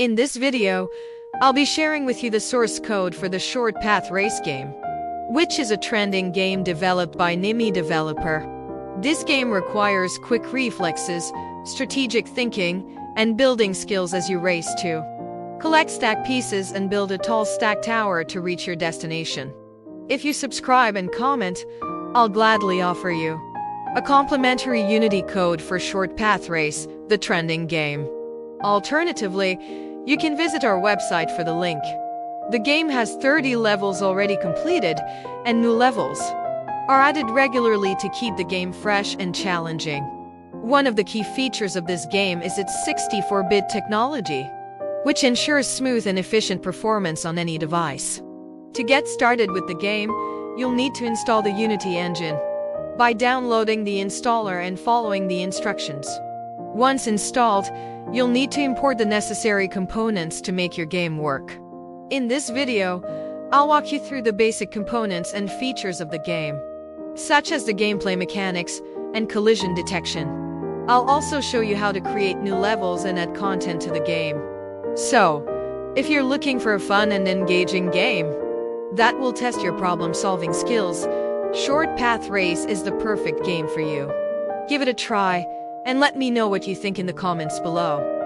In this video, I'll be sharing with you the source code for the Short Path Race game, which is a trending game developed by Nimmi Developer. This game requires quick reflexes, strategic thinking, and building skills as you race to collect stack pieces and build a tall stack tower to reach your destination. If you subscribe and comment, I'll gladly offer you a complimentary Unity code for Short Path Race, the trending game. Alternatively, you can visit our website for the link. The game has 30 levels already completed, and new levels are added regularly to keep the game fresh and challenging. One of the key features of this game is its 64-bit technology, which ensures smooth and efficient performance on any device. To get started with the game, you'll need to install the Unity engine by downloading the installer and following the instructions. Once installed, you'll need to import the necessary components to make your game work. In this video, I'll walk you through the basic components and features of the game, such as the gameplay mechanics and collision detection. I'll also show you how to create new levels and add content to the game. So, if you're looking for a fun and engaging game that will test your problem-solving skills, Short Path Race is the perfect game for you. Give it a try, and let me know what you think in the comments below.